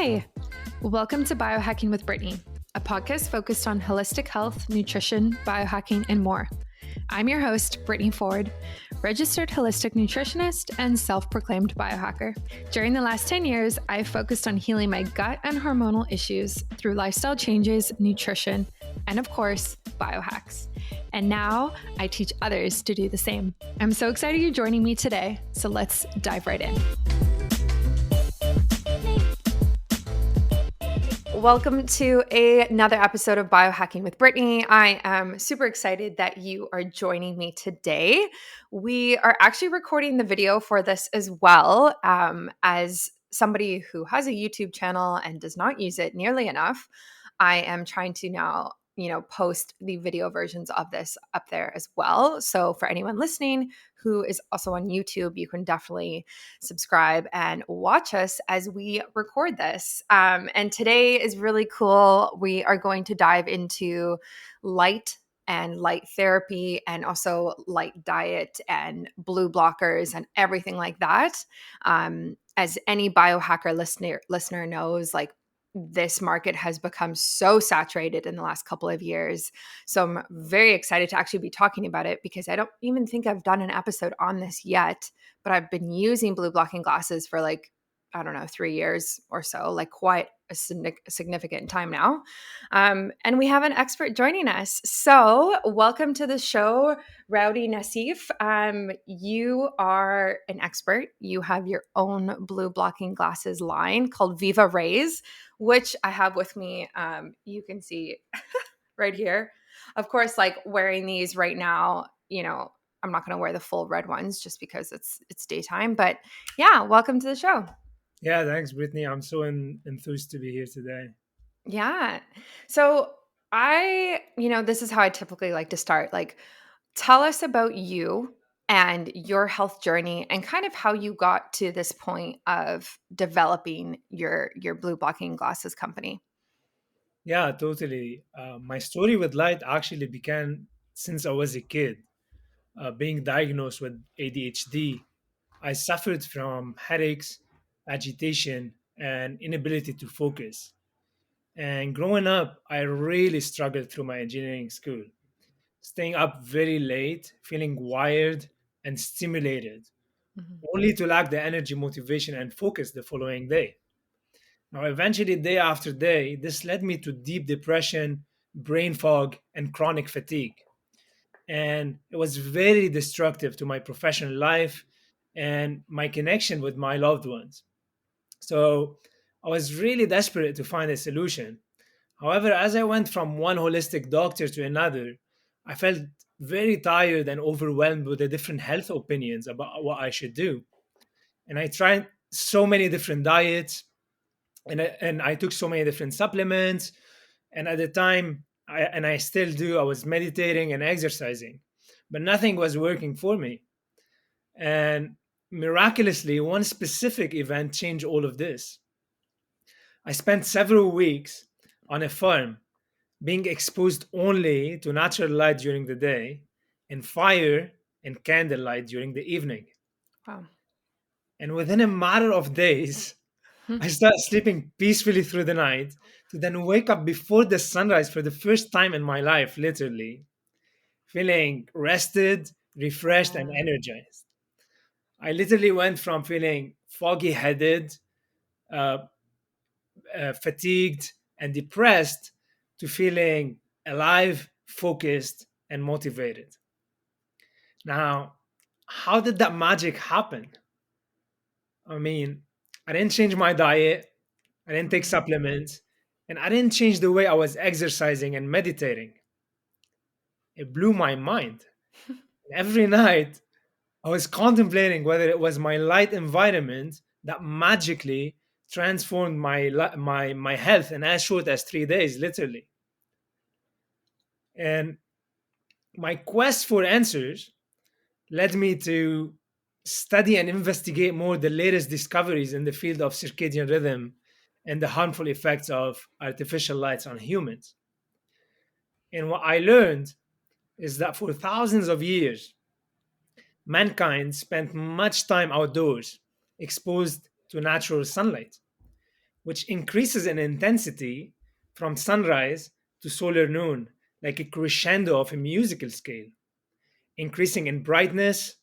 Hi, welcome to Biohacking with Brittany, a podcast focused on holistic health, nutrition, biohacking, and more. I'm your host, Brittany Ford, registered holistic nutritionist and self-proclaimed biohacker. During the last 10 years, I've focused on healing my gut and hormonal issues through lifestyle changes, nutrition, and of course, biohacks. And now I teach others to do the same. I'm so excited you're joining me today, so let's dive right in. Welcome to another episode of Biohacking with Brittany. I am super excited that you are joining me today. We are actually recording the video for this as well. As somebody who has a YouTube channel and does not use it nearly enough, I am trying to now post the video versions of this up there as well. So for anyone listening who is also on YouTube, you can definitely subscribe and watch us as we record this. And today is really cool. We are going to dive into light and light therapy and also light diet and blue blockers and everything like that. As any biohacker listener knows, like, this market has become so saturated in the last couple of years. So I'm very excited to actually be talking about it because I don't even think I've done an episode on this yet, but I've been using blue blocking glasses for 3 years or so, like quite a significant time now. And we have an expert joining us. So welcome to the show, Roudy Nassif. You are an expert. You have your own blue blocking glasses line called Viva Rays, which I have with me. You can see right here. Of course, like wearing these right now, I'm not going to wear the full red ones just because it's daytime. But yeah, welcome to the show. Yeah, thanks, Brittany. I'm so enthused to be here today. Yeah. So this is how I typically like to start. Like, tell us about you and your health journey and kind of how you got to this point of developing your blue blocking glasses company. Yeah, totally. My story with light actually began since I was a kid. Being diagnosed with ADHD, I suffered from headaches, agitation, and inability to focus. And growing up, I really struggled through my engineering school, staying up very late, feeling wired and stimulated, Mhm. only to lack the energy, motivation, and focus the following day. Now, eventually, day after day, this led me to deep depression, brain fog, and chronic fatigue. And it was very destructive to my professional life and my connection with my loved ones. So I was really desperate to find a solution. However, as I went from one holistic doctor to another, I felt very tired and overwhelmed with the different health opinions about what I should do. And I tried so many different diets, and I took so many different supplements. And at the time, I still do, I was meditating and exercising, but nothing was working for me. And miraculously, one specific event changed all of this. I spent several weeks on a farm, being exposed only to natural light during the day and fire and candlelight during the evening. Wow. And within a matter of days, I started sleeping peacefully through the night to then wake up before the sunrise for the first time in my life, literally, feeling rested, refreshed, and Wow. energized. I literally went from feeling foggy headed, uh, fatigued, and depressed to feeling alive, focused, and motivated. Now, how did that magic happen? I mean, I didn't change my diet, I didn't take Mhm. supplements, and I didn't change the way I was exercising and meditating. It blew my mind. Every night, I was contemplating whether it was my light environment that magically transformed my health in as short as 3 days, literally. And my quest for answers led me to study and investigate more the latest discoveries in the field of circadian rhythm and the harmful effects of artificial lights on humans. And what I learned is that for thousands of years, mankind spent much time outdoors, exposed to natural sunlight, which increases in intensity from sunrise to solar noon, like a crescendo of a musical scale, increasing in brightness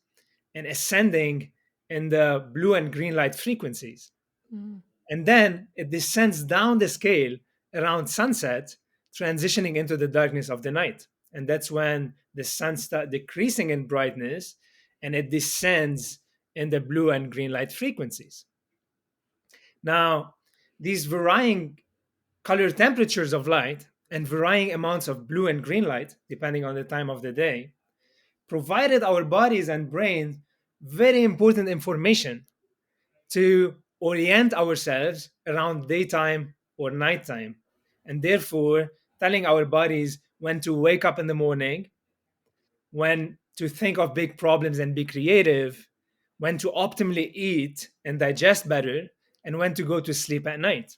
and ascending in the blue and green light frequencies. Mm. And then it descends down the scale around sunset, transitioning into the darkness of the night. And that's when the sun starts decreasing in brightness and it descends in the blue and green light frequencies. Now, these varying color temperatures of light and varying amounts of blue and green light, depending on the time of the day, provided our bodies and brains very important information to orient ourselves around daytime or nighttime, and therefore telling our bodies when to wake up in the morning, when to think of big problems and be creative, when to optimally eat and digest better, and when to go to sleep at night.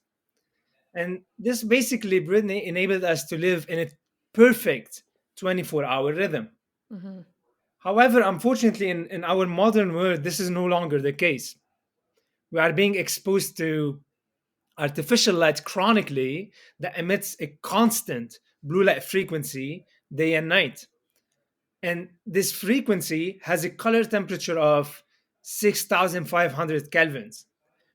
And this basically, Brittany, enabled us to live in a perfect 24-hour rhythm. Mhm. However, unfortunately, in our modern world, this is no longer the case. We are being exposed to artificial light chronically that emits a constant blue light frequency day and night. And this frequency has a color temperature of 6,500 kelvins,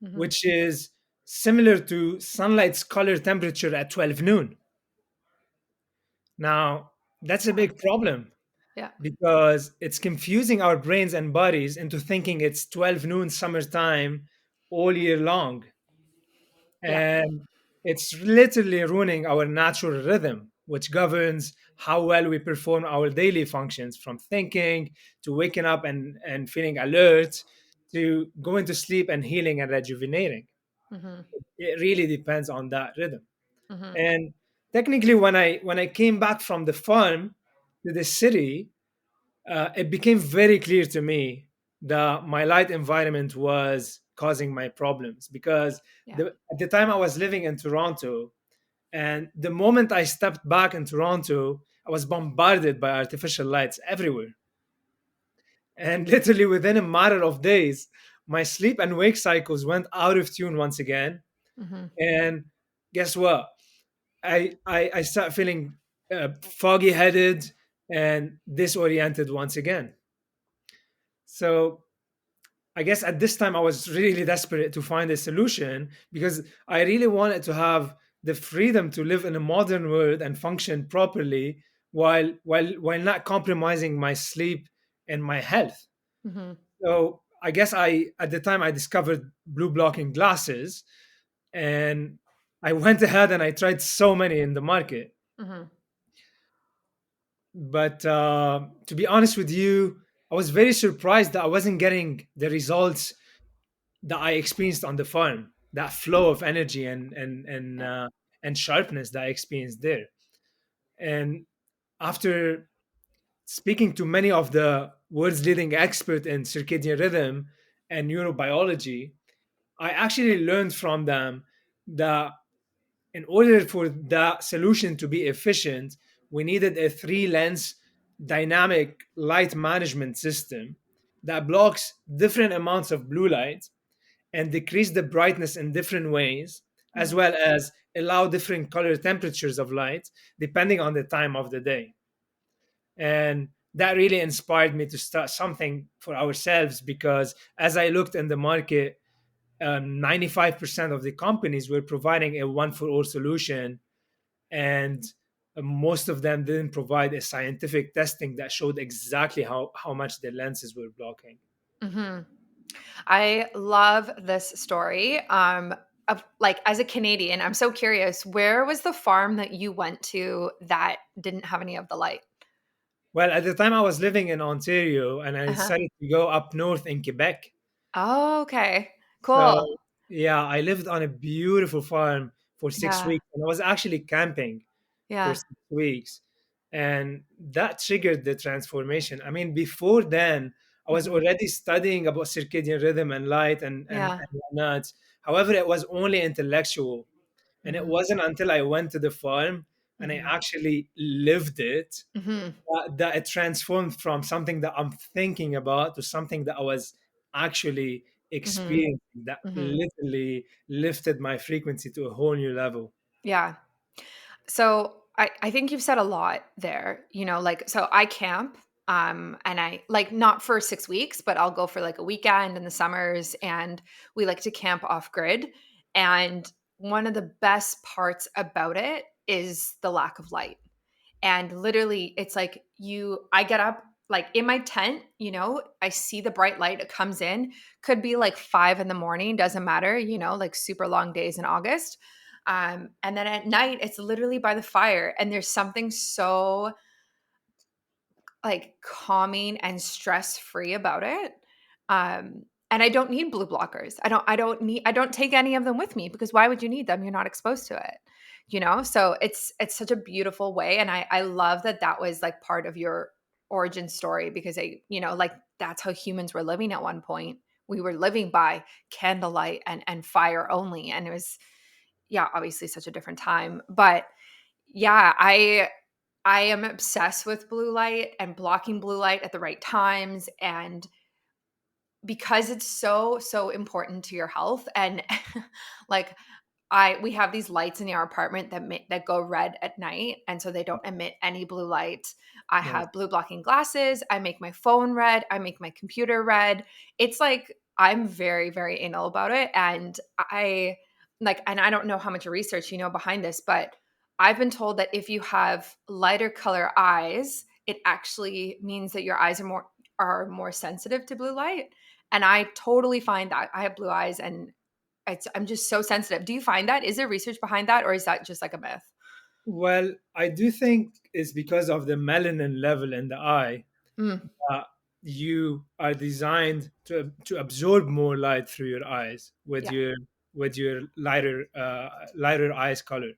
Mhm. which is similar to sunlight's color temperature at 12 noon. Now, that's a Wow. big problem Yeah. because it's confusing our brains and bodies into thinking it's 12 noon summertime all year long. Yeah. And it's literally ruining our natural rhythm, which governs how well we perform our daily functions, from thinking to waking up and feeling alert to going to sleep and healing and rejuvenating. Mhm. It really depends on that rhythm. Mhm. And technically, when I came back from the farm to the city, it became very clear to me that my light environment was causing my problems because Yeah. at the time I was living in Toronto, and the moment I stepped back in Toronto, I was bombarded by artificial lights everywhere. And literally within a matter of days, my sleep and wake cycles went out of tune once again. Mhm. And guess what? I start feeling foggy headed and disoriented once again. So I guess at this time I was really desperate to find a solution because I really wanted to have the freedom to live in a modern world and function properly while not compromising my sleep and my health. Mhm. So I guess I at the time I discovered blue blocking glasses, and I went ahead and I tried so many in the market. Mhm. But to be honest with you, I was very surprised that I wasn't getting the results that I experienced on the farm. That flow of energy Yeah. and sharpness that I experienced there. And after speaking to many of the world's leading experts in circadian rhythm and neurobiology, I actually learned from them that in order for that solution to be efficient, we needed a three lens dynamic light management system that blocks different amounts of blue light and decrease the brightness in different ways, as Mhm. well as allow different color temperatures of light depending on the time of the day. And that really inspired me to start something for ourselves because as I looked in the market, 95% of the companies were providing a one for all solution, and most of them didn't provide a scientific testing that showed exactly how much the lenses were blocking. Mhm. I love this story. Of like as a Canadian, I'm so curious, where was the farm that you went to that didn't have any of the light? Well, at the time I was living in Ontario and I Uh-huh. decided to go up north in Quebec. Oh, okay. So, Cool. yeah, I lived on a beautiful farm for six Yeah. weeks and I was actually camping for Yeah. 6 weeks. And that triggered the transformation. I mean, before then, I was Mhm. already studying about circadian rhythm and light Yeah. and whatnot. However, it was only intellectual. And it Mhm. wasn't until I went to the farm and I Mhm. actually lived it Mhm. that it transformed from something that I'm thinking about to something that I was actually Mhm. experiencing that Mhm. literally lifted my frequency to a whole new level. Yeah. So I think you've said a lot there, like, so I camp, and I like not for 6 weeks, but I'll go for like a weekend in the summers, and we like to camp off grid. And one of the best parts about it is the lack of light. And literally, it's like I get up like in my tent, I see the bright light, it comes in, could be like 5 in the morning, doesn't matter, like super long days in August. And then at night, it's literally by the fire. And there's something so like calming and stress free about it. And I don't need blue blockers. I don't take any of them with me, because why would you need them? You're not exposed to it, So it's such a beautiful way. And I love that that was like part of your origin story, because like that's how humans were living at one point. We were living by candlelight and fire only. And it was, yeah, obviously such a different time. But yeah, I am obsessed with blue light and blocking blue light at the right times, and because it's so important to your health. And like, we have these lights in our apartment that go red at night, and so they don't emit any blue light. I Nice. have blue blocking glasses. I make my phone red. I make my computer red. It's like I'm very very anal about it, and I don't know how much research behind this, but I've been told that if you have lighter color eyes, it actually means that your eyes are more sensitive to blue light. And I totally find that I have blue eyes, and I'm just so sensitive. Do you find that? Is there research behind that, or is that just like a myth? Well, I do think it's because of the melanin level in the eye. Mm, You are designed to absorb more light through your eyes yeah. with your lighter eyes color.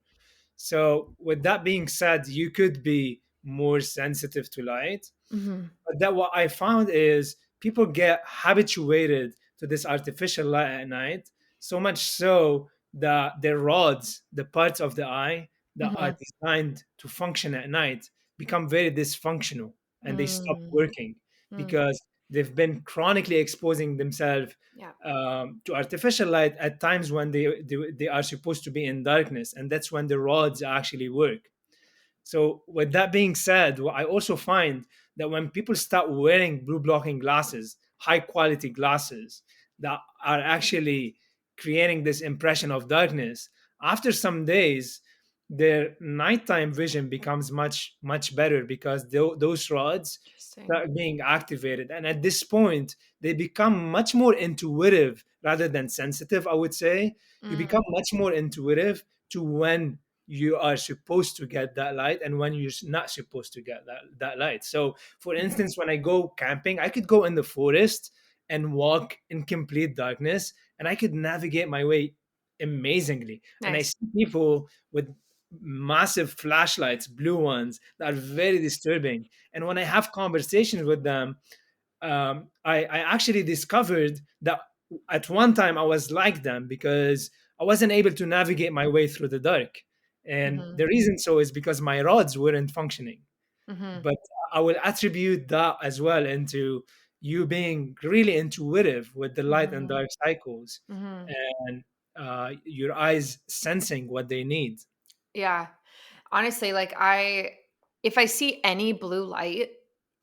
So, with that being said, you could be more sensitive to light. Hmm. But that what I found is people get habituated to this artificial light at night, so much so that their rods, the parts of the eye that are Hmm. designed to function at night, become very dysfunctional and they stop Mm, working mm, because they've been chronically exposing themselves yeah. to artificial light at times when they are supposed to be in darkness, and that's when the rods actually work. So, with that being said, what I also find that when people start wearing blue blocking glasses, high quality glasses that are actually creating this impression of darkness, after some days, their nighttime vision becomes much better because those rods Interesting. start being activated. And at this point, they become much more intuitive rather than sensitive, I would say. You become Mm, much more intuitive to when you are supposed to get that light and when you're not supposed to get that light. So, for instance, when I go camping, I could go in the forest and walk in complete darkness and I could navigate my way amazingly. And I nice. see people with massive flashlights, blue ones, that are very disturbing. And when I have conversations with them, I actually discovered that at one time I was like them because I wasn't able to navigate my way through the dark. And Hmm. the reason so is because my rods weren't functioning. Hmm. But I will attribute that as well into you being really intuitive with the light and Hmm. dark cycles Hmm. and your eyes sensing what they need. Yeah. Honestly, like if I see any blue light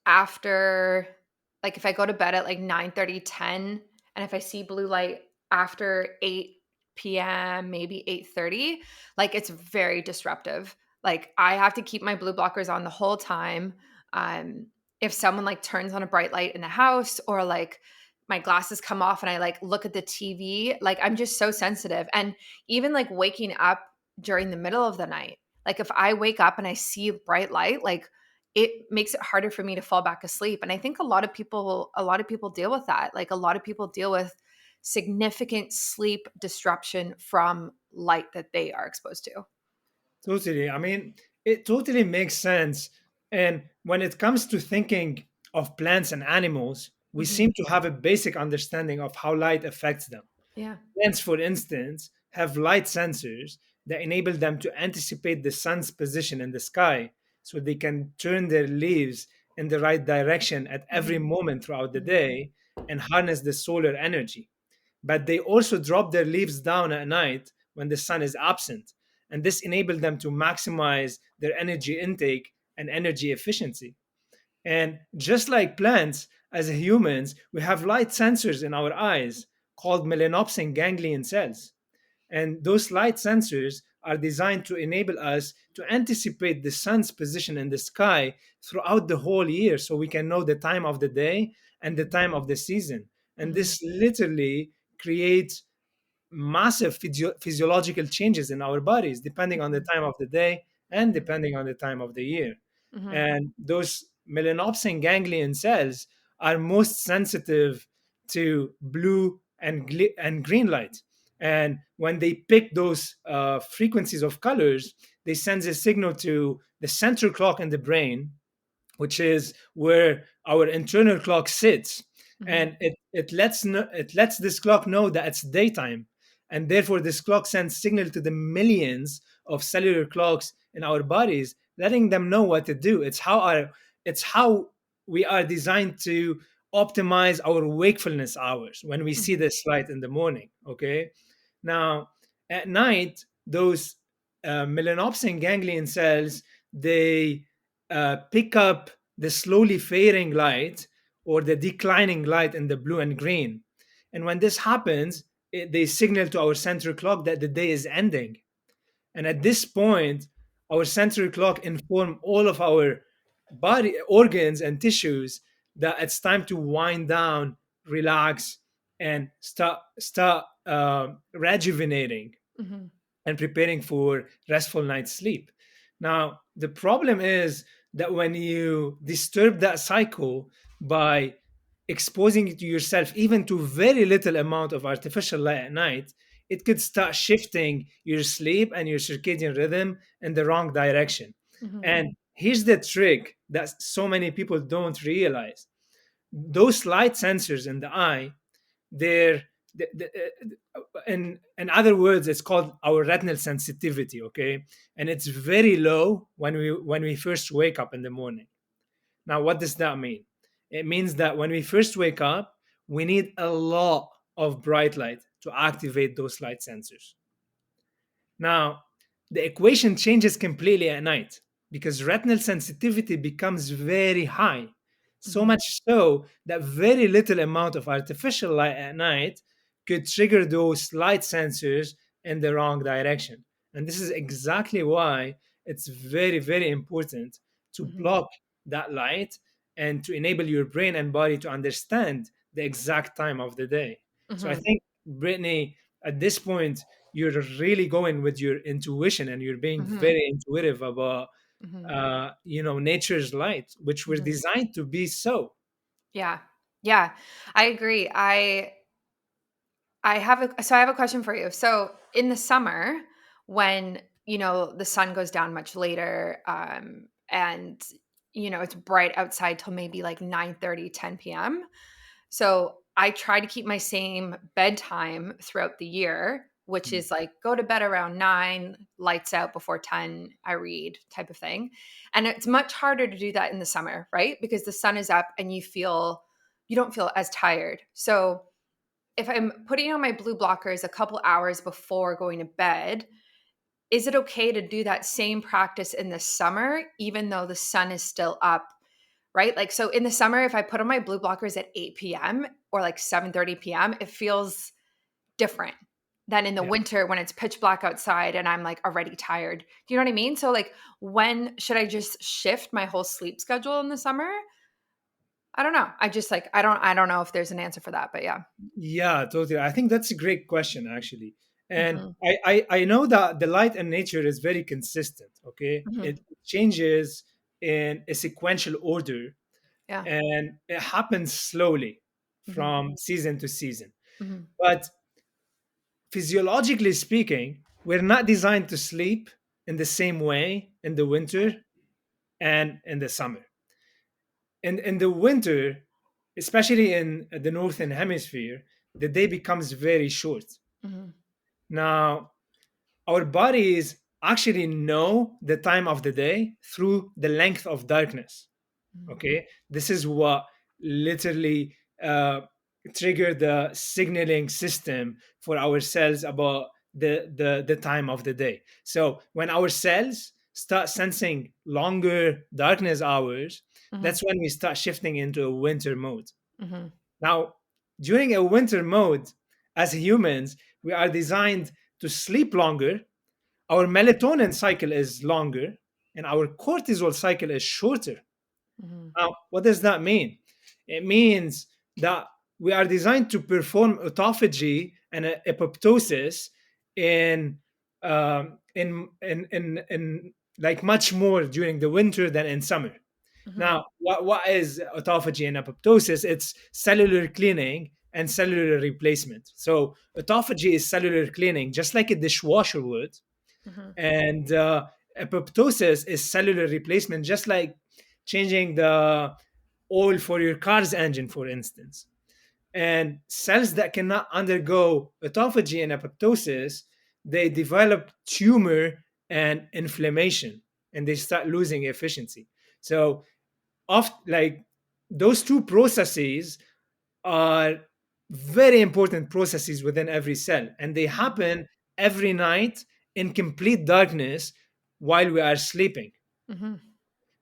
after, like if I go to bed at like 9:30, 10, and if I see blue light after 8 p.m., maybe 8:30, like it's very disruptive. Like I have to keep my blue blockers on the whole time. Um, if someone like turns on a bright light in the house, or like my glasses come off and I like look at the TV, like I'm just so sensitive. And even like waking up during the middle of the night, like if I wake up and I see bright light, like it makes it harder for me to fall back asleep. And I think a lot of people deal with that. Like a lot of people deal with significant sleep disruption from light that they are exposed to. Totally. I mean, it totally makes sense. And when it comes to thinking of plants and animals, we Hmm. seem to have a basic understanding of how light affects them. Yeah. Plants, for instance, have light sensors that enable them to anticipate the sun's position in the sky so they can turn their leaves in the right direction at every Hmm. moment throughout the Hmm. day and harness the solar energy. but they also drop their leaves down at night when the sun is absent. And this enabled them to maximize their energy intake and energy efficiency. And just like plants, as humans, we have light sensors in our eyes called melanopsin ganglion cells. And those light sensors are designed to enable us to anticipate the sun's position in the sky throughout the whole year so we can know the time of the day and the time of the season. And Mm-hmm. this literally creates massive physiological changes in our bodies depending on the time of the day and depending on the time of the year. Mm-hmm. And those melanopsin ganglion cells are most sensitive to blue and green light. And when they pick those frequencies of colors, they send a signal to the central clock in the brain, which is where our internal clock sits. Mm-hmm. And it lets this clock know that it's daytime. And therefore, this clock sends signal to the millions of cellular clocks in our bodies, letting them know what to do. It's how we are designed to optimize our wakefulness hours when we see Mm-hmm. this light in the morning. Okay. Now, at night, those melanopsin ganglion cells, they pick up the slowly fading light or the declining light in the blue and green. And when this happens, they signal to our central clock that the day is ending. And at this point, our central clock inform all of our body organs and tissues that it's time to wind down, relax, and start rejuvenating Mm-hmm. and preparing for restful night's sleep. Now, the problem is that when you disturb that cycle by exposing it to yourself even to very little amount of artificial light at night, it could start shifting your sleep and your circadian rhythm in the wrong direction. Mm-hmm. And here's the trick that so many people don't realize. Those light sensors in the eye, they're in other words, it's called our retinal sensitivity. Okay, and it's very low when we first wake up in the morning. Now, what does that mean? It means that when we first wake up, we need a lot of bright light to activate those light sensors. Now, the equation changes completely at night because retinal sensitivity becomes very high. So Mm-hmm. much so that very little amount of artificial light at night could trigger those light sensors in the wrong direction. And this is exactly why it's very, very important to Mm-hmm. block that light and to enable your brain and body to understand the exact time of the day. So I Mm-hmm. think, Brittany, at this point, you're really going with your intuition and you're being Mm-hmm. very intuitive about Mm-hmm. nature's light, which were Mm-hmm. designed to be so. Yeah. Yeah. I agree. I have a question for you. So in the summer, when the sun goes down much later, and it's bright outside till maybe like 9:30, 10 p.m. So I try to keep my same bedtime throughout the year, which Mm. is like go to bed around 9, lights out before 10, I read type of thing. And it's much harder to do that in the summer, right? Because the sun is up and you don't feel as tired. So if I'm putting on my blue blockers a couple hours before going to bed, is it okay to do that same practice in the summer, even though the sun is still up? Right? Like, so in the summer, if I put on my blue blockers at 8 p.m. or like 7:30 p.m., it feels different than in the Yeah. winter when it's pitch black outside and I'm like already tired. Do you know what I mean? So like, when should I just shift my whole sleep schedule in the summer? I don't know. I just like I don't know if there's an answer for that, but yeah. Yeah, totally. I think that's a great question, actually. And Mhm. I know that the light in nature is very consistent. Okay, Mhm. it changes in a sequential order, Yeah. and it happens slowly Mhm. from season to season. Mhm. But physiologically speaking, we're not designed to sleep in the same way in the winter and in the summer. In the winter, especially in the northern hemisphere, the day becomes very short. Mhm. Now, our bodies actually know the time of the day through the length of darkness. Mhm. Okay, this is what literally trigger the signaling system for our cells about the time of the day. So when our cells start sensing longer darkness hours, Mhm. that's when we start shifting into a winter mode. Mhm. Now, during a winter mode, as humans, we are designed to sleep longer. Our melatonin cycle is longer, and our cortisol cycle is shorter. Mhm. Now, what does that mean? It means that we are designed to perform autophagy and apoptosis in like much more during the winter than in summer. Mhm. Now, what is autophagy and apoptosis? It's cellular cleaning and cellular replacement. So, autophagy is cellular cleaning, just like a dishwasher would, Mhm. and apoptosis is cellular replacement, just like changing the oil for your car's engine, for instance. And cells that cannot undergo autophagy and apoptosis, they develop tumor and inflammation, and they start losing efficiency. So, like those two processes are very important processes within every cell, and they Mhm. happen every night in complete darkness while we are sleeping. Mhm.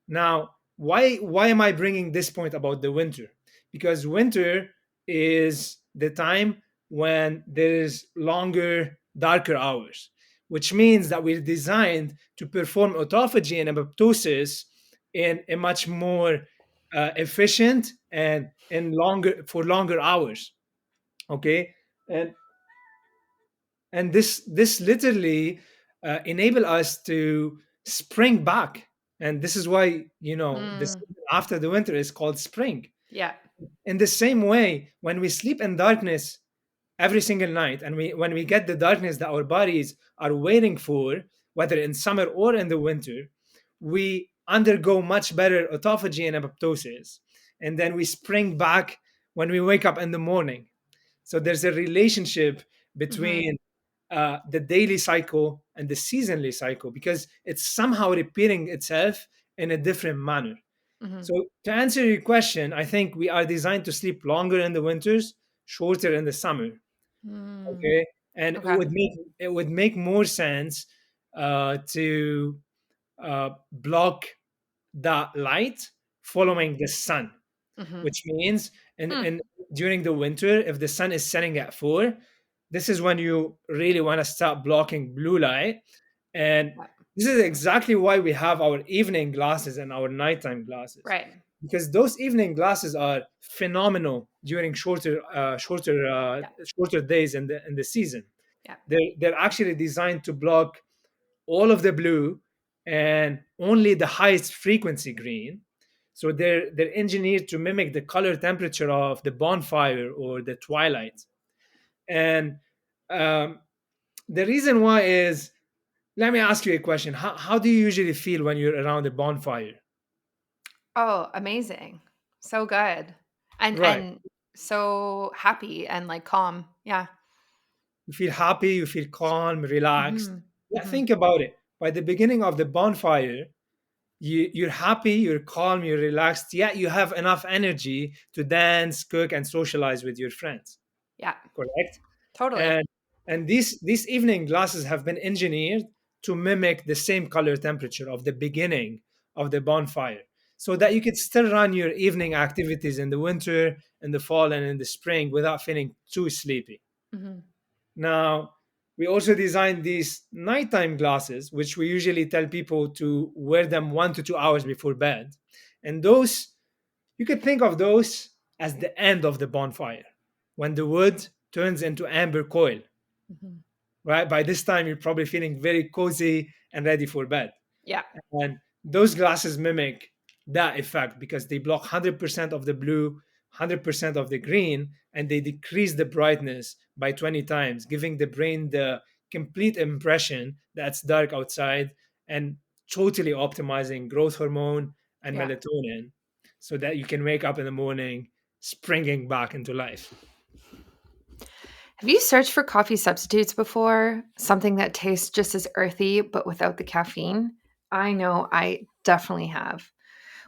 Now, why am I bringing this point about the winter? Because winter is the time when there is longer, darker hours, which means that we're designed to perform autophagy and apoptosis in a much more efficient and longer hours. Okay, and this literally enable us to spring back, and this is why the Mm. season after the winter is called spring. Yeah. In the same way, when we sleep in darkness every single night, and when we get the darkness that our bodies are waiting for, whether in summer or in the winter, we undergo much better autophagy and apoptosis, and then we spring back when we wake up in the morning. So there's a relationship Mhm. between the daily cycle and the seasonally cycle, because it's somehow repeating itself in a different manner. Mhm. So to answer your question, I think we are designed to sleep longer in the winters, shorter in the summer. Mm. Okay, and Okay. it would make more sense to block that light Mhm. following the sun, Mhm. which means Hmm. during the winter, if the sun is setting at 4, this is when you really want to start blocking blue light. And Yeah. this is exactly why we have our evening glasses and our nighttime glasses, Right. because those evening glasses are phenomenal during Yeah. shorter days in the season. Yeah. They're actually designed to block all of the blue and only the highest frequency green. So they're engineered to mimic the color temperature of the bonfire or the twilight. And um, the reason why is, let me ask you a question. How do you usually feel when you're around a bonfire? Oh, amazing. So good. Right. And so happy and like calm. Yeah. You feel happy, you feel calm, relaxed. Mhm. Yeah, Mhm. think about it. By the beginning of the bonfire, you're happy, you're calm, you're relaxed, yet you have enough energy to dance, cook, and socialize with your friends. Yeah. Correct? Totally. And these evening glasses have been engineered to mimic the same color temperature of the beginning of the bonfire, so that Mhm. you could still run your evening activities in the winter, in the fall, and in the spring without feeling too sleepy. Mhm. Now, we also designed these nighttime glasses, which we usually tell people to wear them 1 to 2 hours before bed. And those, you could think of those as the end of the bonfire, when the wood turns into amber coil, Mhm. right? By this time, you're probably feeling very cozy and ready for bed. Yeah. And those glasses mimic that effect because they block 100% of the blue, 100% of the green, and they decrease the brightness by 20 times, giving the brain the complete impression that it's dark outside, and totally optimizing growth hormone and Yeah. melatonin so that you can wake up in the morning springing back into life. Have you searched for coffee substitutes before? Something that tastes just as earthy but without the caffeine? I know I definitely have.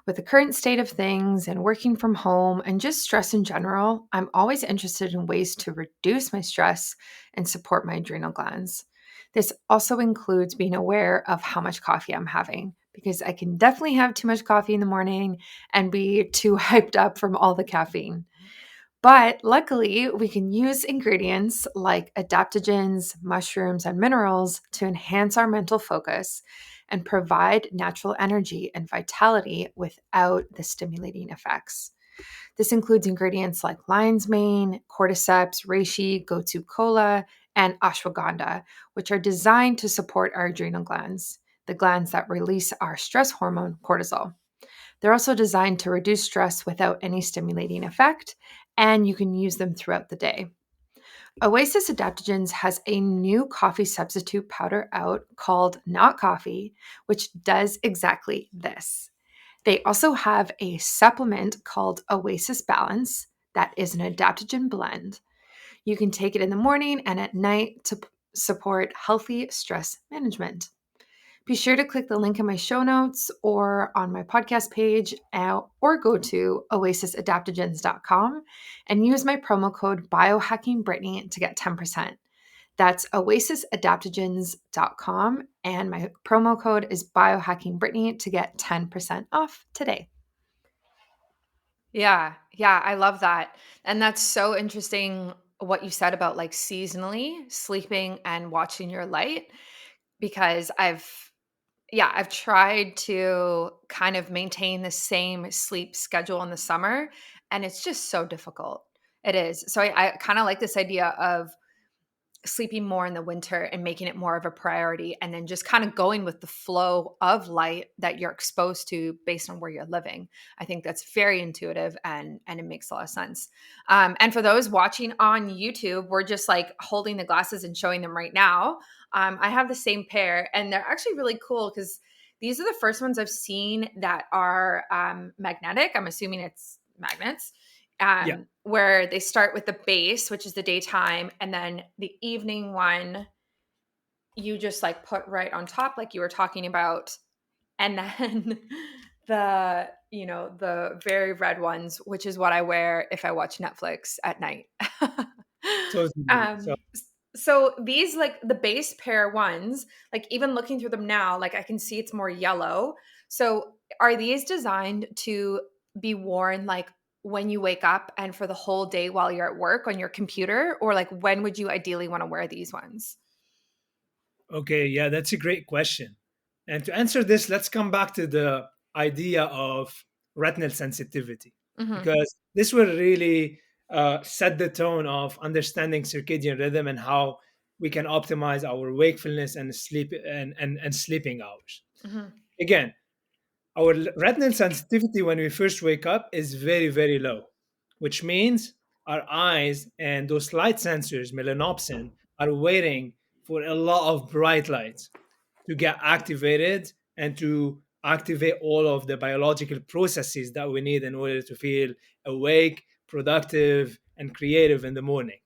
With the current state of things and working from home and just stress in general, I'm always interested in ways to reduce my stress and support my adrenal glands. This also includes being aware of how much coffee I'm having because I can definitely have too much coffee in the morning and be too hyped up from all the caffeine. But luckily, we can use ingredients like adaptogens, mushrooms, and minerals to enhance our mental focus and provide natural energy and vitality without the stimulating effects. This includes ingredients like lion's mane, cordyceps, reishi, gotu kola, and ashwagandha, which are designed to support our adrenal glands, the glands that release our stress hormone, cortisol. They're also designed to reduce stress without any stimulating effect, and you can use them throughout the day. Oasis Adaptogens has a new coffee substitute powder out called Not Coffee, which does exactly this. They also have a supplement called Oasis Balance that is an adaptogen blend. You can take it in the morning and at night to support healthy stress management. Be sure to click the link in my show notes or on my podcast page or go to oasisadaptogens.com and use my promo code biohackingbrittany to get 10%. That's oasisadaptogens.com and my promo code is biohackingbrittany to get 10% off today. Yeah, I love that. And that's so interesting what you said about like seasonally sleeping and watching your light because I've tried to kind of maintain the same sleep schedule in the summer, and it's just so difficult. It is. So I kind of like this idea of sleeping more in the winter and making it more of a priority, and then just kind of going with the flow of light that you're exposed to based on where you're living. I think that's very intuitive and it makes a lot of sense. And for those watching on YouTube, we're just like holding the glasses and showing them right now. I have the same pair, and they're actually really cool because these are the first ones I've seen that are magnetic. I'm assuming it's magnets, Yeah. where they start with the base, which is the daytime, and then the evening one you just like put right on top, like you were talking about, and then the very red ones, which is what I wear if I watch Netflix at night. Totally. So, um, so these like the base pair ones, like even looking through them now, like I can see it's more yellow. So are these designed to be worn like when you wake up and for the whole day while you're at work on your computer, or like when would you ideally want to wear these ones? okay, yeah, that's a great question. And to answer this, let's come back to the idea of retinal sensitivity, Hmm. because this will really set the tone of understanding circadian rhythm and how we can optimize our wakefulness and sleep and sleeping hours. Hmm. Again, our retinal sensitivity when we first wake up is very, very low, which means our eyes and those light sensors, melanopsin, are waiting for a lot of bright lights to get activated and to activate all of the biological processes that we need in order to feel awake, productive, and creative in the morning.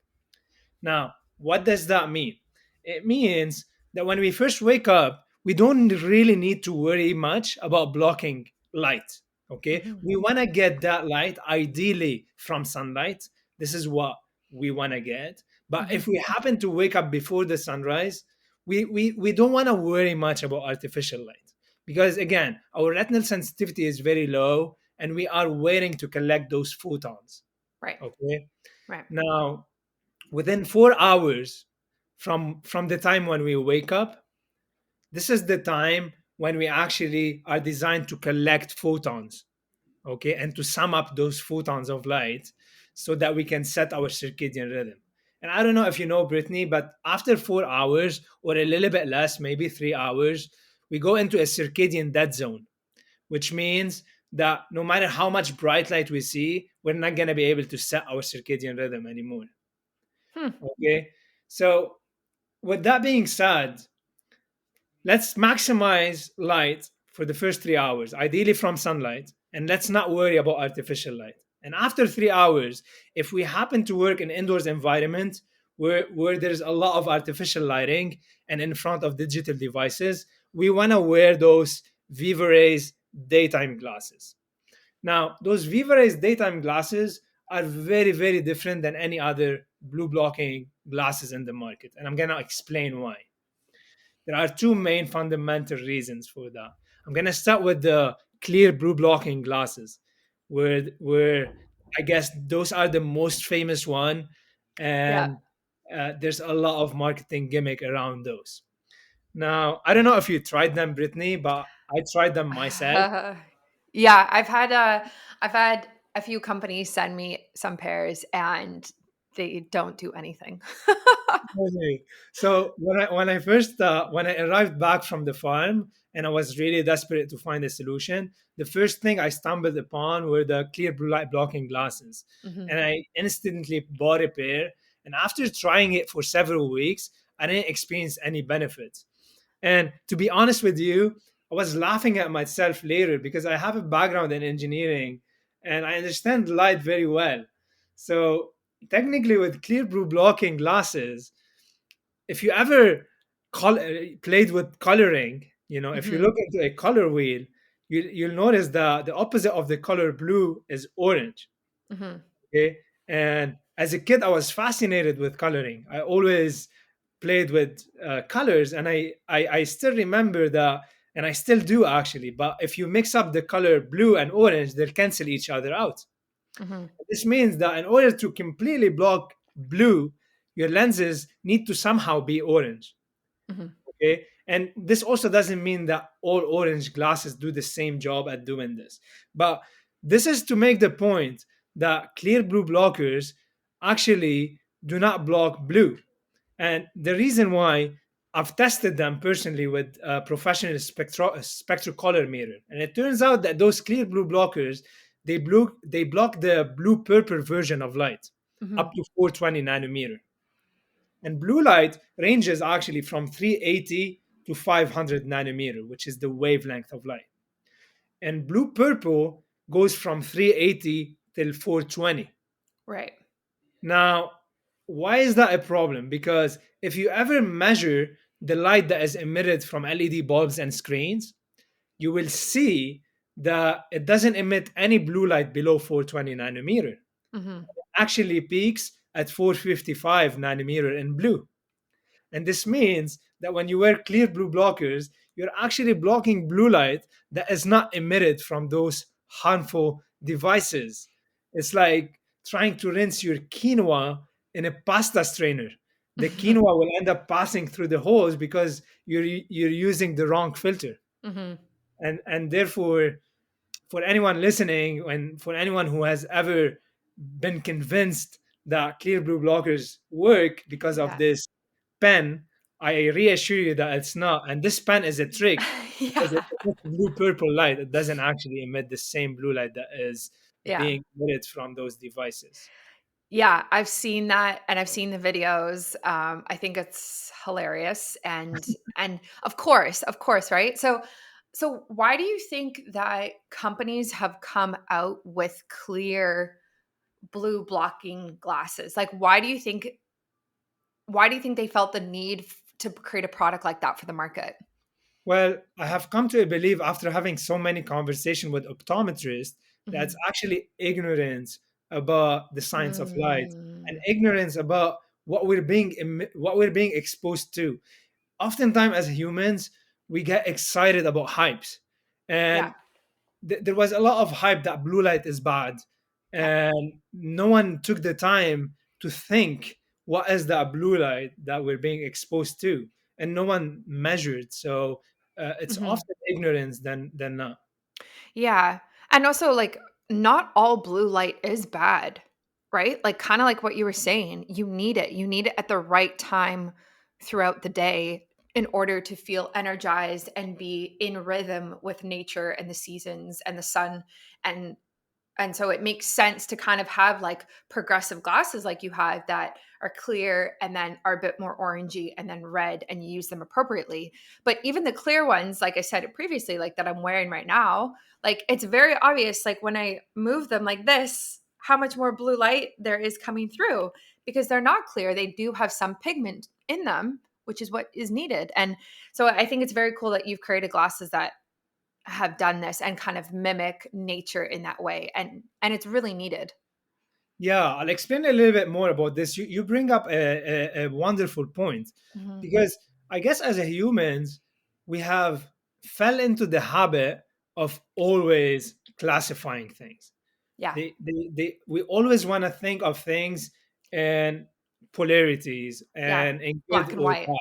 Now, what does that mean? It means that when we first wake up, we don't really need to worry much about blocking light. Okay. Hmm. We want to get that light ideally from sunlight. This is what we want to get. But Hmm. if we happen to wake up before the sunrise, we don't want to worry much about artificial light because, again, our retinal sensitivity is very low and we are waiting to collect those photons. Right. Okay. Right. Now, within 4 hours from the time when we wake up, this is the time when we actually are designed to collect photons, okay, and to sum up those photons of light so that we can set our circadian rhythm. And I don't know if you know, Brittany, but after 4 hours or a little bit less, maybe 3 hours, we go into a circadian dead zone, which means that no matter how much bright light we see, we're not going to be able to set our circadian rhythm anymore. Hmm. Okay. So, with that being said, let's maximize light for the first 3 hours, ideally from sunlight, and let's not worry about artificial light. And after 3 hours, if we happen to work in indoors environment where there's a lot of artificial lighting and in front of digital devices, we want to wear those Viva Rays daytime glasses. Now, those Viva Rays daytime glasses are very, very different than any other blue blocking glasses in the market. And I'm going to explain why. There are two main fundamental reasons for that. I'm going to start with the clear blue blocking glasses, where I guess those are the most famous one. Yeah. And there's a lot of marketing gimmick around those. Now, I don't know if you tried them, Brittany, but I tried them myself. Yeah, I've had a few companies send me some pairs and they don't do anything. Okay. So when I arrived back from the farm and I was really desperate to find a solution, the first thing I stumbled upon were the clear blue light blocking glasses, Mhm. and I instantly bought a pair. And after trying it for several weeks, I didn't experience any benefits. And to be honest with you, I was laughing at myself later because I have a background in engineering and I understand light very well. So technically, with clear blue blocking glasses, if you ever played with coloring, if you Mhm. look into a color wheel, you'll notice that the opposite of the color blue is orange. Mhm. Okay. And as a kid, I was fascinated with coloring. I always played with colors, and I still remember that, and I still do actually. But if you mix up the color blue and orange, they'll cancel each other out. Mhm. This means that in order to completely block blue, your lenses need to somehow be orange. Mhm. Okay. And this also doesn't mean that all orange glasses do the same job at doing this. But this is to make the point that clear blue blockers actually do not block blue. And the reason why, I've tested them personally with a professional spectrocolorimeter. And it turns out that those clear blue blockers, they block the blue purple version of light up Mhm. to 420 nanometer. And blue light ranges actually from 380 to 500 nanometer, which is the wavelength of light. And blue purple goes from 380 till 420. Right. Now, why is that a problem? Because if you ever measure the light that is emitted from LED bulbs and screens, you will see that it doesn't emit any blue light below 420 nanometer. Mhm. Actually peaks at 455 nanometer in blue. And this means that when you wear clear blue blockers, you're actually blocking blue light that is not emitted from those harmful devices. It's like trying to rinse your quinoa in a pasta strainer. The Mhm. quinoa will end up passing through the holes because you're using the wrong filter. Mhm. And therefore, for anyone listening and for anyone who has ever been convinced that clear blue blockers work because of Yeah. this pen, I reassure you that it's not. And this pen is a trick because it Yeah. emits blue purple light. It doesn't actually emit the same blue light that is Yeah. being emitted from those devices. Yeah, I've seen that and I've seen the videos. I think it's hilarious and of course, right? So why do you think that companies have come out with clear blue blocking glasses? Like why do you think they felt the need to create a product like that for the market? Well, I have come to believe after having so many conversations with optometrists that it's Mhm. actually ignorance about the science of light and Mm. ignorance about what we're being exposed to. Oftentimes, as humans, we get excited about hypes, Yeah. and there was a lot of hype that blue light is bad, Yeah. and no one took the time to think what is that blue light that we're being exposed to, and no one measured. So it's Mhm. often ignorance than not. Yeah. And also, like, not all blue light is bad, right? Like, kind of like what you were saying, you need it. You need it at the right time throughout the day in order to feel energized and be in rhythm with nature and the seasons and the sun and so it makes sense to kind of have like progressive glasses like you have that are clear and then are a bit more orangey and then red and you use them appropriately. But even the clear ones, like I said previously, like that I'm wearing right now, like it's very obvious, like when I move them like this, how much more blue light there is coming through because they're not clear. They do have some pigment in them, which is what is needed. And so I think it's very cool that you've created glasses that have done this and kind of mimic nature in that way, and it's really needed. Yeah, I'll explain a little bit more about this. You bring up a wonderful point Hmm. because I guess as a humans, we have fell into the habit of always classifying things. Yeah. We always want to think of things in polarities Yeah. and in good Black and or white. bad.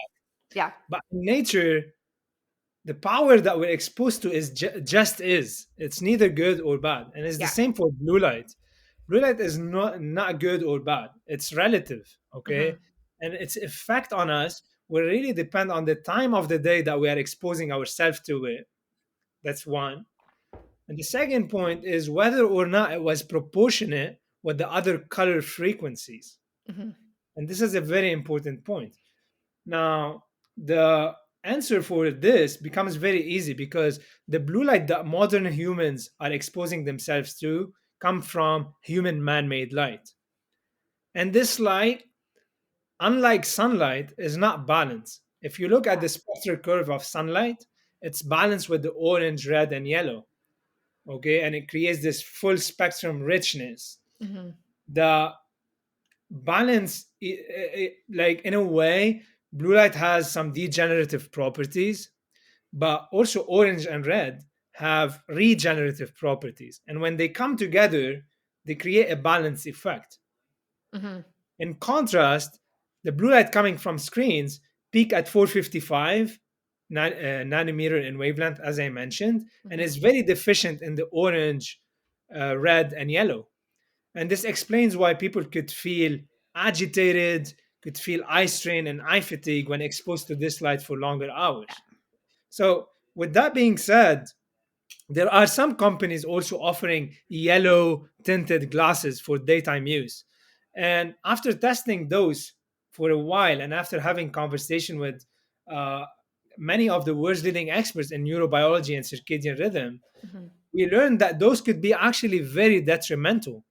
Yeah. But in nature, the power that we're exposed to is just is. It's neither good or bad, and it's the Yeah. same for blue light. Blue light is not good or bad. It's relative, Hmm. okay, and its effect on us will really depend on the time of the day that we are exposing ourselves to it. That's one. And the second point is whether or not it was proportionate with the other color frequencies. Hmm. And this is a very important point. Now, the answer for this becomes very easy because the blue light that modern humans are exposing themselves to come from human man-made light. And this light, unlike sunlight, is not balanced. If you look at Yeah. the spectral curve of sunlight, it's balanced with the orange, red, and yellow. Okay, and it creates this full spectrum richness. Hmm. The balance, like in a way, blue light has some degenerative properties, but also orange and red have regenerative properties. And when they come together, they create a balance effect. Hmm. In contrast, the blue light coming from screens peak at 455 nanometer in wavelength, as I mentioned, and Hmm. is very deficient in the orange, red, and yellow. And this explains why people could feel agitated, could feel eye strain and eye fatigue when exposed to this light for longer hours. So, with that being said, there are some companies also offering yellow tinted glasses for daytime use. And after testing those for a while and after having conversation with uh, many of the world's leading experts in neurobiology and circadian rhythm, Hmm. we learned that those could be actually very detrimental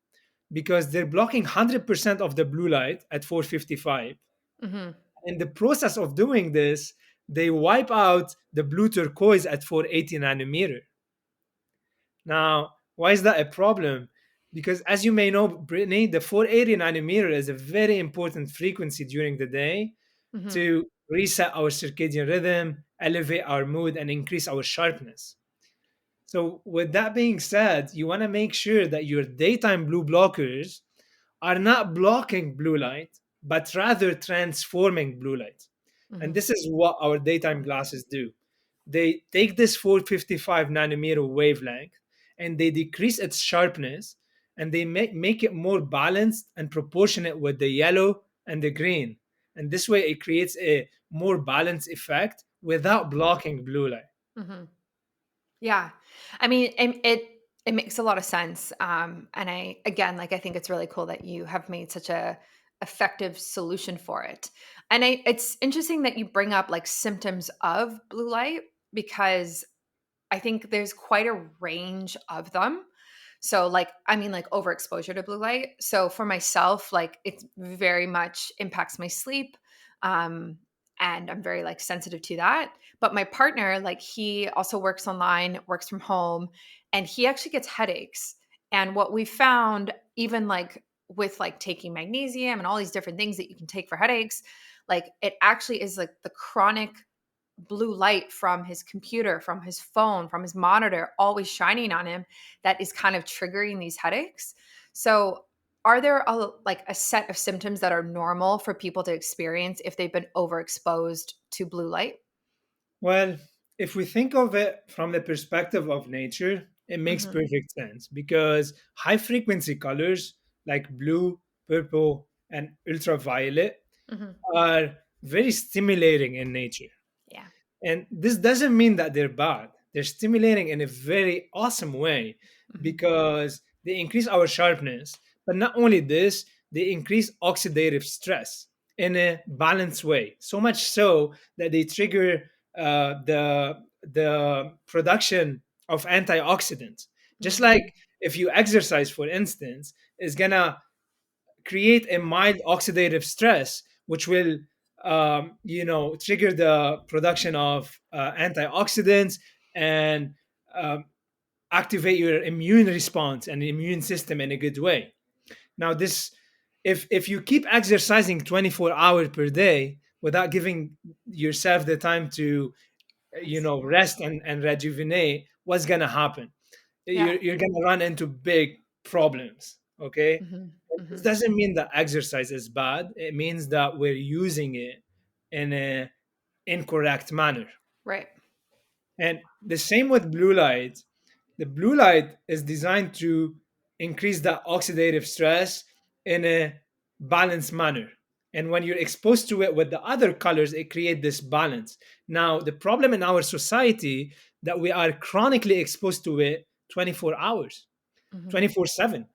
because they're blocking 100% of the blue light at 455. Hmm. In the process of doing this, they wipe out the blue turquoise at 480 nanometer. Now, why is that a problem? Because as you may know, Brittany, the 480 nanometer is a very important frequency during the day Hmm. to reset our circadian rhythm, elevate our mood, and increase our sharpness. So, with that being said, you want to make sure that your daytime blue blockers are not blocking blue light, but rather transforming blue light. And Hmm. this is what our daytime glasses do. They take this 455 nanometer wavelength and they decrease its sharpness and they make it more balanced and proportionate with the yellow and the green. And this way it creates a more balanced effect without blocking blue light. Hmm. Yeah. I mean, it makes a lot of sense. And I again, like I think it's really cool that you have made such a effective solution for it. And it's interesting that you bring up like symptoms of blue light because I think there's quite a range of them. So like I mean like overexposure to blue light. So for myself like it very much impacts my sleep. Um and I'm very like sensitive to that. But my partner like he also works online, works from home, and he actually gets headaches. And what we found even like with like taking magnesium and all these different things that you can take for headaches, like it actually is like the chronic blue light from his computer, from his phone, from his monitor, always shining on him that is kind of triggering these headaches. So, are there like a set of symptoms that are normal for people to experience if they've been overexposed to blue light? Well, if we think of it from the perspective of nature, it makes Hmm. perfect sense because high frequency colors like blue, purple, and ultraviolet Hmm. are very stimulating in nature. Yeah. And this doesn't mean that they're bad. They're stimulating in a very awesome way Hmm. because they increase our sharpness. But not only this, they increase oxidative stress in a balanced way. So much so that they trigger the production of antioxidants. Just Hmm. like if you exercise, for instance, is gonna create a mild oxidative stress, which will trigger the production of antioxidants and um, activate your immune response and immune system in a good way. Now, this, if you keep exercising 24 hours per day without giving yourself the time to, rest and rejuvenate, what's gonna happen? Yeah. You're gonna run into big problems. Okay, Hmm. this Hmm. doesn't mean that exercise is bad. It means that we're using it in a incorrect manner. Right. And the same with blue light. The blue light is designed to increase the oxidative stress in a balanced manner. And when you're exposed to it with the other colors, it creates this balance. Now, the problem in our society that we are chronically exposed to it 24 hours. Hmm. 24/7,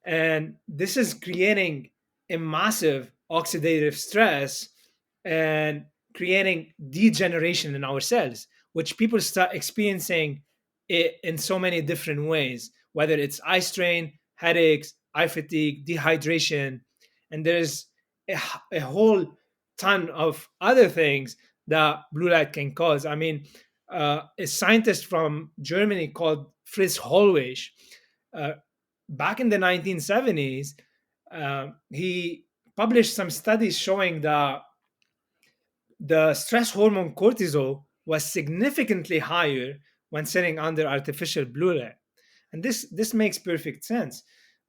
and this is creating a massive oxidative stress and creating degeneration in our cells, which people start experiencing it in so many different ways, whether it's eye strain, headaches, eye fatigue, dehydration, and there's a whole ton of other things that blue light can cause. I mean, a scientist from Germany called Fritz Hollweg, uh, back in the 1970s, he published some studies showing that the stress hormone cortisol was significantly higher when sitting under artificial blue light. And this makes perfect sense.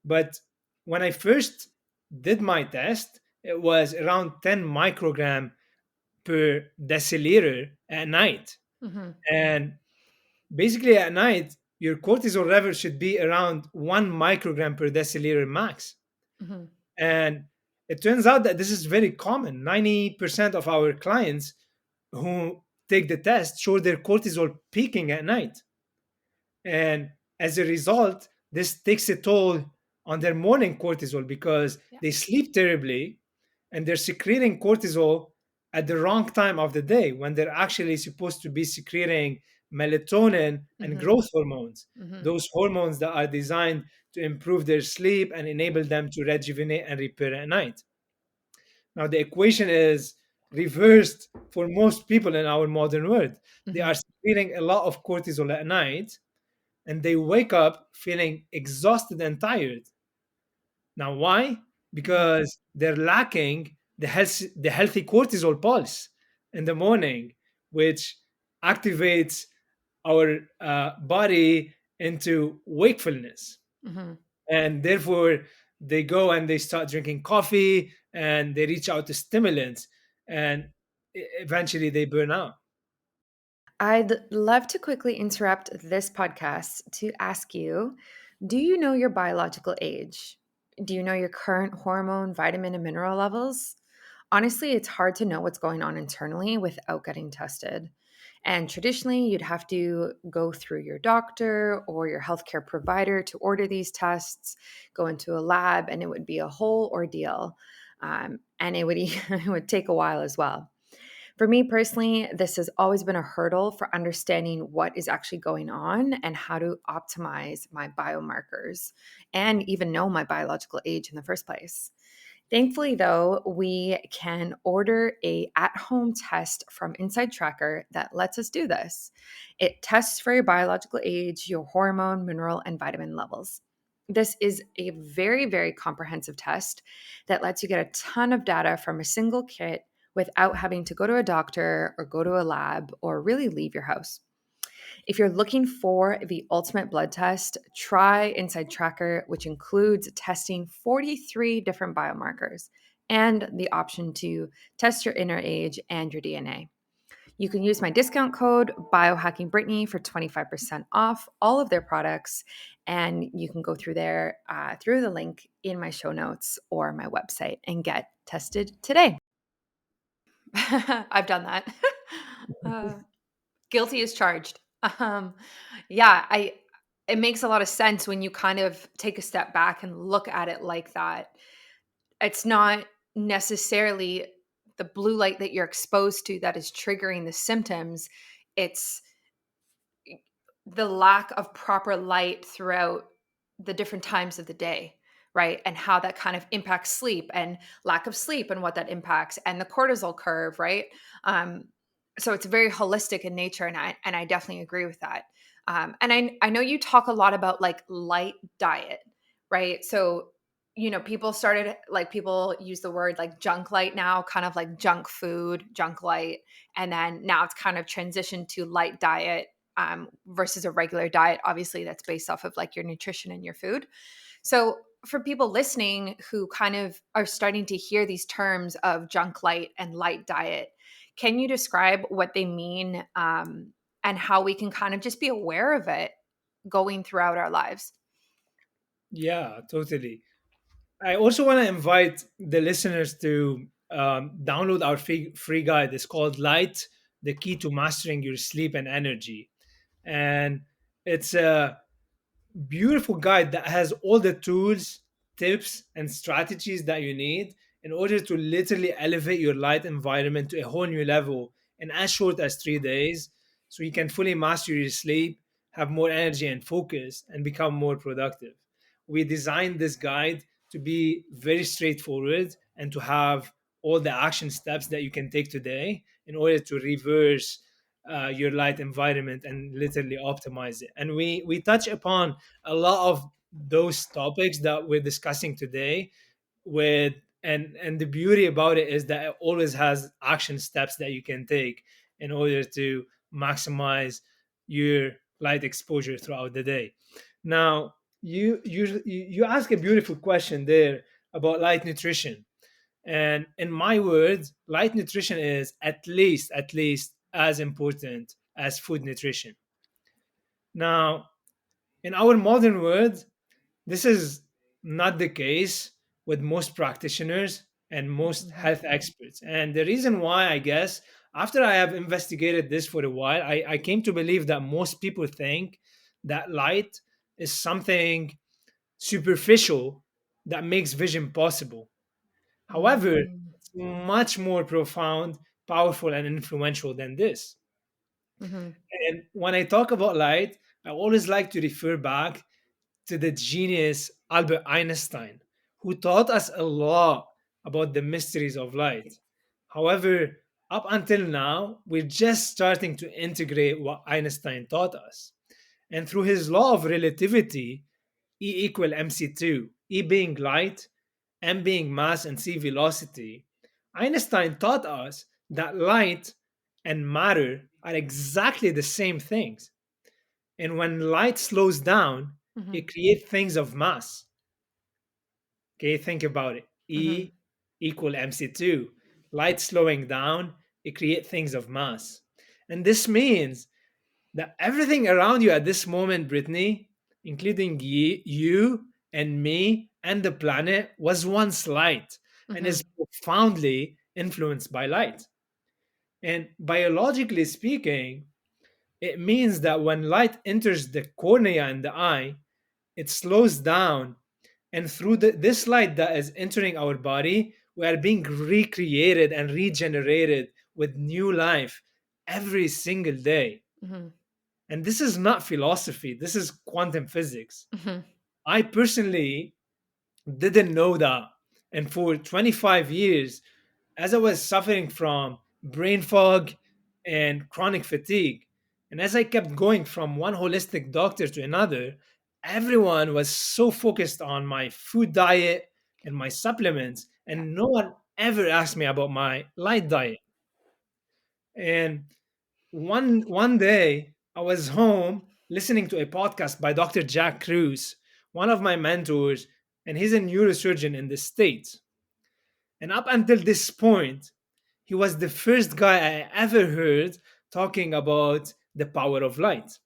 But when I first did my test, it was around 10 microgram per deciliter at night. Hmm. And basically at night, your cortisol level should be around 1 microgram per deciliter max. Hmm. And it turns out that this is very common. 90% of our clients who take the test show their cortisol peaking at night. And as a result, this takes a toll on their morning cortisol because Yeah. they sleep terribly and they're secreting cortisol at the wrong time of the day when they're actually supposed to be secreting melatonin and Hmm. growth hormones, Hmm. those hormones that are designed to improve their sleep and enable them to rejuvenate and repair at night. Now, the equation is reversed for most people in our modern world. They Hmm. are secreting a lot of cortisol at night and they wake up feeling exhausted and tired. Now, why? Hmm. Because they're lacking the healthy cortisol pulse in the morning, which activates our body into wakefulness. Hmm. And therefore, they go and they start drinking coffee and they reach out to stimulants and eventually they burn out. I'd love to quickly interrupt this podcast to ask you, do you know your biological age? Do you know your current hormone, vitamin, and mineral levels? Honestly, it's hard to know what's going on internally without getting tested. And traditionally, you'd have to go through your doctor or your healthcare provider to order these tests, go into a lab, and it would be a whole ordeal. And it would, it would take a while as well. For me personally, this has always been a hurdle for understanding what is actually going on and how to optimize my biomarkers and even know my biological age in the first place. Thankfully, though, we can order a at-home test from Inside Tracker that lets us do this. It tests for your biological age, your hormone, mineral, and vitamin levels. This is a very, very comprehensive test that lets you get a ton of data from a single kit without having to go to a doctor or go to a lab or really leave your house. If you're looking for the ultimate blood test, try Inside Tracker, which includes testing 43 different biomarkers and the option to test your inner age and your DNA. You can use my discount code BiohackingBrittany for 25% off all of their products, and you can go through there through the link in my show notes or my website and get tested today. I've done that. uh, Guilty as charged. Yeah, I it makes a lot of sense when you kind of take a step back and look at it like that. It's not necessarily the blue light that you're exposed to that is triggering the symptoms. It's the lack of proper light throughout the different times of the day, right? And how that kind of impacts sleep and lack of sleep and what that impacts and the cortisol curve, right? So it's very holistic in nature, and I definitely agree with that. And I know you talk a lot about like light diet, right? So, people started like people use the word like junk light now, kind of like junk food, junk light. And then now it's kind of transitioned to light diet versus a regular diet. Obviously, that's based off of like your nutrition and your food. So, for people listening who kind of are starting to hear these terms of junk light and light diet, can you describe what they mean and how we can kind of just be aware of it going throughout our lives? Yeah, totally. I also want to invite the listeners to download our free guide. It's called Light, the Key to Mastering Your Sleep and Energy. And it's a beautiful guide that has all the tools, tips, and strategies that you need in order to literally elevate your light environment to a whole new level in as short as 3 days so you can fully master your sleep, have more energy and focus, and become more productive. We designed this guide to be very straightforward and to have all the action steps that you can take today in order to reverse your light environment and literally optimize it. And we touch upon a lot of those topics that we're discussing today with and the beauty about it is that it always has action steps that you can take in order to maximize your light exposure throughout the day. Now you ask a beautiful question there about light nutrition, and in my words, light nutrition is at least as important as food nutrition. Now, in our modern world, this is not the case with most practitioners and most Mhm. health experts. And the reason why, I guess, after I have investigated this for a while, I came to believe that most people think that light is something superficial that makes vision possible. However, Mm. it's much more profound, powerful, and influential than this. Mhm. And when I talk about light, I always like to refer back to the genius Albert Einstein, who taught us a lot about the mysteries of light. However, up until now, we're just starting to integrate what Einstein taught us. And through his law of relativity, E equal mc2, E being light, m being mass, and c velocity, Einstein taught us that light and matter are exactly the same things. And when light slows down, Mhm. it creates things of mass. Okay, think about it. Mhm. E equal mc2. Light slowing down, it creates things of mass. And this means that everything around you at this moment, Brittany, including you and me and the planet, was once light and Mhm. is profoundly influenced by light. And biologically speaking, it means that when light enters the cornea in the eye, it slows down. And through this light that is entering our body, we are being recreated and regenerated with new life every single day. Mhm. And this is not philosophy, this is quantum physics. Mhm. I personally didn't know that. And for 25 years, as I was suffering from brain fog and chronic fatigue, and as I kept going from one holistic doctor to another, everyone was so focused on my food diet and my supplements, Yeah. and no one ever asked me about my light diet. And one day I was home listening to a podcast by Dr. Jack Cruz, one of my mentors, and he's a neurosurgeon in the States. And up until this point, he was the first guy I ever heard talking about the power of light.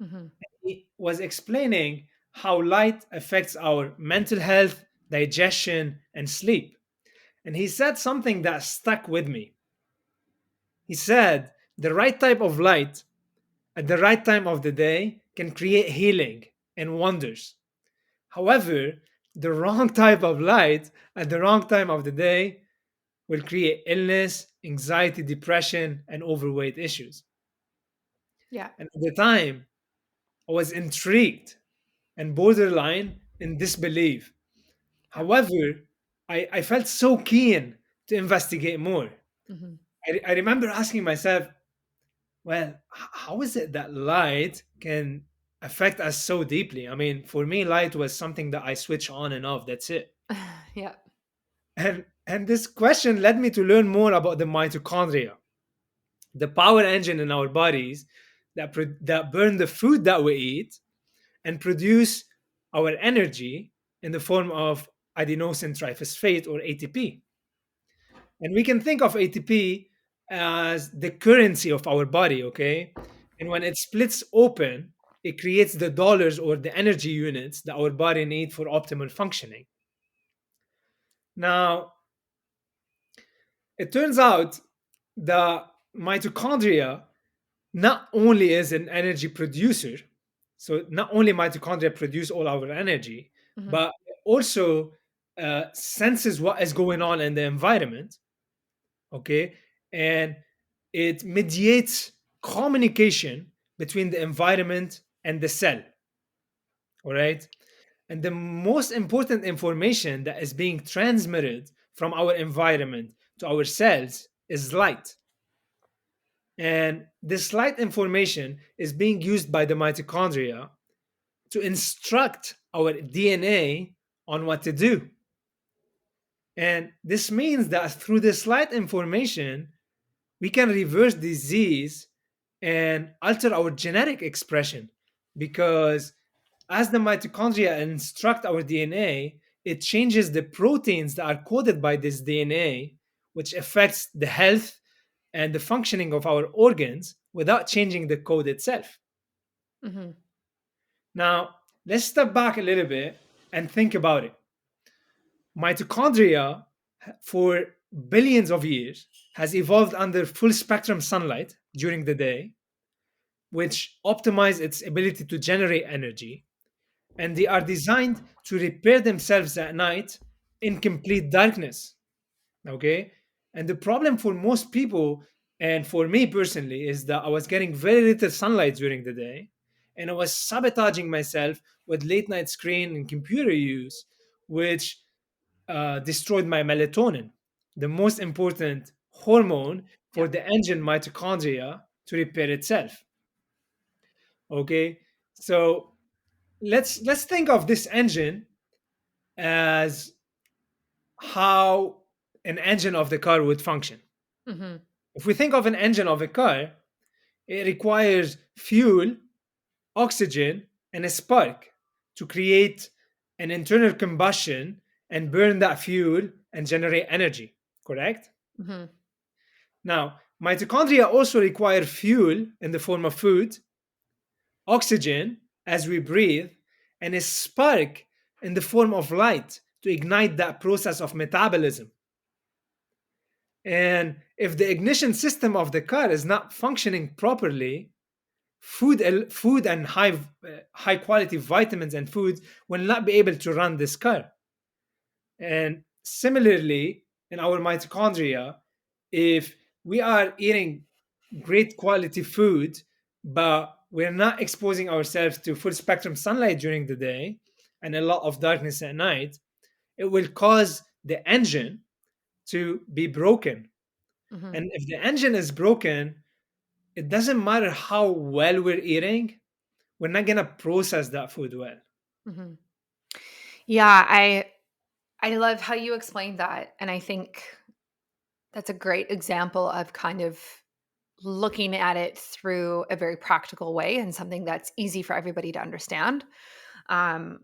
Mhm. He was explaining how light affects our mental health, digestion, and sleep. And he said something that stuck with me. He said, the right type of light at the right time of the day can create healing and wonders. However, the wrong type of light at the wrong time of the day will create illness, anxiety, depression, and overweight issues. Yeah. And at the time, I was intrigued and borderline in disbelief. Yeah. However, I felt so keen to investigate more. Mhm. I remember asking myself, Well, how is it that light can affect us so deeply? I mean, for me, light was something that I switch on and off. That's it. Yeah. And this question led me to learn more about the mitochondria, the power engine in our bodies that burn the food that we eat and produce our energy in the form of adenosine triphosphate or ATP. And we can think of ATP as the currency of our body, okay? And when it splits open, it creates the dollars or the energy units that our body need for optimal functioning. Now, it turns out the mitochondria not only is an energy producer, so not only mitochondria produce all our energy, Hmm. but it also senses what is going on in the environment, okay? And it mediates communication between the environment and the cell, all right? And the most important information that is being transmitted from our environment to our cells is light. And this light information is being used by the mitochondria to instruct our DNA on what to do. And this means that through this light information, we can reverse disease and alter our genetic expression because as the mitochondria instruct our DNA, it changes the proteins that are coded by this DNA, which affects the health and the functioning of our organs without changing the code itself. Hmm. Now, let's step back a little bit and think about it. Mitochondria, for billions of years, has evolved under full spectrum sunlight during the day, which optimize its ability to generate energy, and they are designed to repair themselves at night in complete darkness. Okay. And the problem for most people, and for me personally, is that I was getting very little sunlight during the day, and I was sabotaging myself with late night screen and computer use, which destroyed my melatonin, the most important hormone for Yeah. the engine mitochondria to repair itself. Okay, so let's think of this engine as how an engine of the car would function. Hmm. If we think of an engine of a car, it requires fuel, oxygen, and a spark to create an internal combustion and burn that fuel and generate energy, correct? Hmm. Now, mitochondria also require fuel in the form of food, oxygen as we breathe, and a spark in the form of light to ignite that process of metabolism. And if the ignition system of the car is not functioning properly, food and high quality vitamins and foods will not be able to run this car. And similarly, in our mitochondria, if we are eating great quality food, but we're not exposing ourselves to full spectrum sunlight during the day and a lot of darkness at night, it will cause the engine to be broken. Hmm. And if the engine is broken, it doesn't matter how well we're eating, we're not going to process that food well. Hmm. Yeah, I love how you explained that, and I think that's a great example of kind of looking at it through a very practical way and something that's easy for everybody to understand. Um,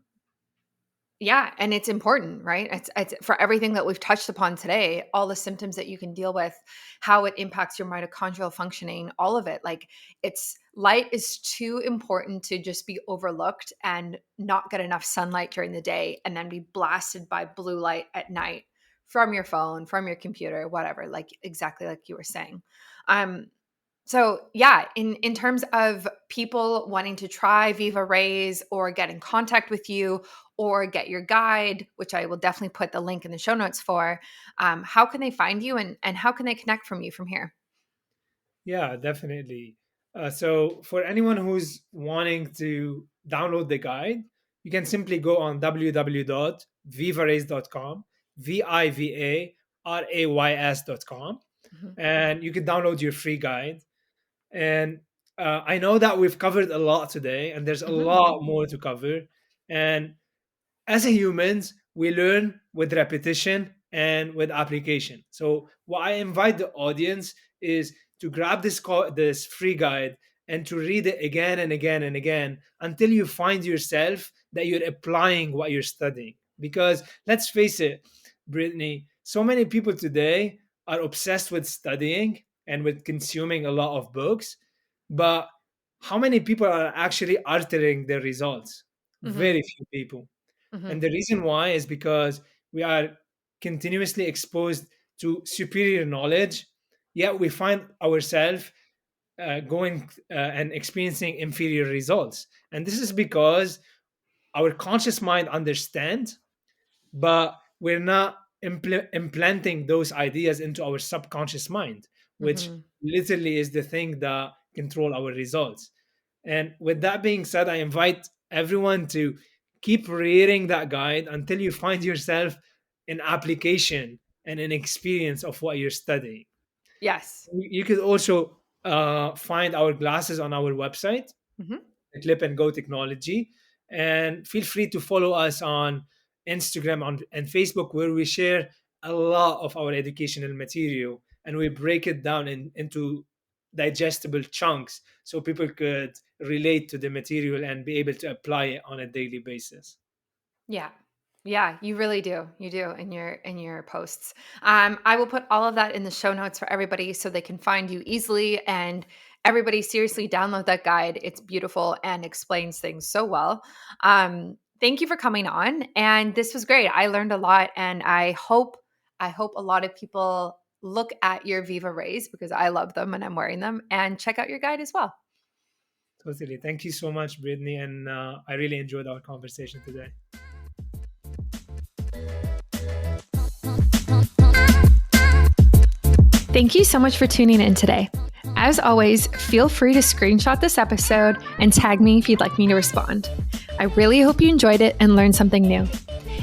Yeah, and it's important, right? It's for everything that we've touched upon today, all the symptoms that you can deal with, how it impacts your mitochondrial functioning, all of it. Like it's light is too important to just be overlooked and not get enough sunlight during the day and then be blasted by blue light at night from your phone, from your computer, whatever, like exactly like you were saying. Um so yeah, in terms of people wanting to try Viva Rays or get in contact with you or get your guide, which I will definitely put the link in the show notes for, how can they find you and how can they connect from you from here? Yeah, definitely. So, for anyone who's wanting to download the guide, you can simply go on www.vivarays.com, VIVARAYS.com, Mhm. and you can download your free guide. And I know that we've covered a lot today, and there's a Mhm. lot more to cover. And as a humans, we learn with repetition and with application. So what I invite the audience is to grab this free guide and to read it again and again and again until you find yourself that you're applying what you're studying. Because let's face it, Brittany, so many people today are obsessed with studying and with consuming a lot of books, but how many people are actually altering their results? Mhm. Very few people. And Mhm. the reason why is because we are continuously exposed to superior knowledge, yet we find ourselves going and experiencing inferior results. And this is because our conscious mind understands, but we're not implanting those ideas into our subconscious mind, which Mhm. literally is the thing that control our results. And with that being said, I invite everyone to keep reading that guide until you find yourself in application and an experience of what you're studying. Yes. You could also find our glasses on our website, Mhm. Clip and Go Technology. And feel free to follow us on Instagram and Facebook, where we share a lot of our educational material and we break it down into digestible chunks so people could relate to the material and be able to apply it on a daily basis. Yeah. Yeah, you really do. You do in your posts. I will put all of that in the show notes for everybody so they can find you easily. And everybody, seriously, download that guide. It's beautiful and explains things so well. Thank you for coming on. And this was great. I learned a lot, and I hope a lot of people look at your Viva Rays because I love them and I'm wearing them, and check out your guide as well. Totally. Thank you so much, Brittany. And I really enjoyed our conversation today. Thank you so much for tuning in today. As always, feel free to screenshot this episode and tag me if you'd like me to respond. I really hope you enjoyed it and learned something new.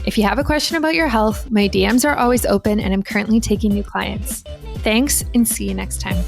If you have a question about your health, my DMs are always open and I'm currently taking new clients. Thanks, and see you next time.